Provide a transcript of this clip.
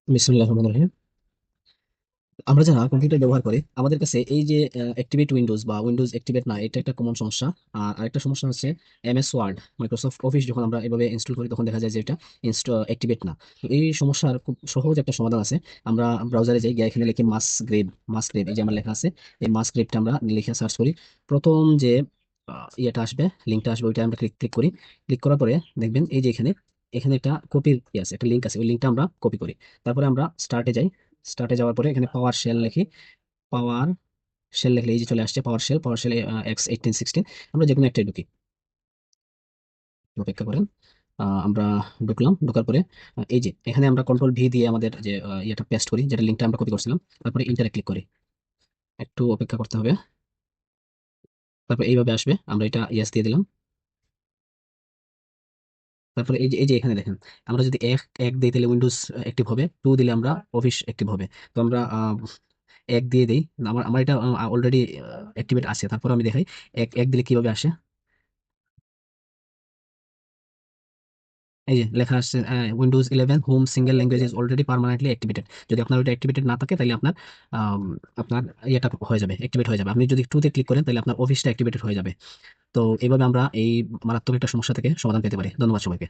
বিসমিল্লাহির রহমানির রহিম। আমরা যারা কম্পিউটার ব্যবহার করি আমাদের কাছে এই যে অ্যাক্টিভেট উইন্ডোজ বা উইন্ডোজ অ্যাক্টিভেট না, এটা একটা কমন সমস্যা। আর আরেকটা সমস্যা হচ্ছে এমএস ওয়ার্ড, মাইক্রোসফট অফিস যখন আমরা এভাবে ইনস্টল করি তখন দেখা যায় যে এটা অ্যাক্টিভেট না। তো এই সমস্যার খুব সহজ একটা সমাধান আছে। আমরা ব্রাউজারে যাই, গিয়ে এখানে লিখি মাসগ্রেভ, এই যে আমার লেখা আছে, এই মাসগ্রেভটা আমরা লিখে সার্চ করি। প্রথম যে ইয়েটা আসবে, লিঙ্কটা আসবে, ওইটা আমরা ক্লিক ক্লিক করি। ক্লিক করার পরে দেখবেন এই যে এখানে এখানে একটা কপির আছে, একটা লিঙ্ক আছে, ওই লিঙ্কটা আমরা কপি করি। তারপরে আমরা স্টার্টে যাই। স্টার্টে যাওয়ার পরে এখানে পাওয়ার শেল লিখি। পাওয়ার শেল লিখলে এই যে চলে আসছে পাওয়ার শেল X1816। আমরা যে কোনো একটাই ঢুকি, একটু অপেক্ষা করেন। আমরা ঢুকলাম, ঢোকার পরে এই যে এখানে আমরা কন্ট্রোল V দিয়ে আমাদের যে ইয়েটা পেস্ট করি, যেটা লিঙ্কটা আমরা কপি করছিলাম। তারপরে ইন্টারে ক্লিক করি, একটু অপেক্ষা করতে হবে। তারপর এইভাবে আসবে, আমরা এটা ইয়েস দিয়ে দিলাম। তারপরে এই যে এখানে দেখেন, আমরা যদি এক এক দিই তাহলে উইন্ডোজ অ্যাক্টিভ হবে, 2 দিলে আমরা অফিস অ্যাক্টিভ হবে। তো আমরা এক দিয়ে দিই। আমার আমার এটা অলরেডি অ্যাক্টিভেট আছে। তারপর আমি দেখাই এক এক দিলে কিভাবে আসে। এই যে লেখা আসছে Windows 11 home single language is already permanently activated. যদি আপনার ওইটা অ্যাক্টিভেটেড না থাকে তাহলে আপনার আপনার ইয়েটা হয়ে যাবে, অ্যাক্টিভেট হয়ে যাবে। আপনি যদি 2 তে ক্লিক করেন তাহলে আপনার অফিসটা অ্যাক্টিভেটেড হয়ে যাবে। তো এইভাবে আমরা এই মারাত্মক একটা সমস্যা থেকে সমাধান পেতে পারি। ধন্যবাদ সবাইকে।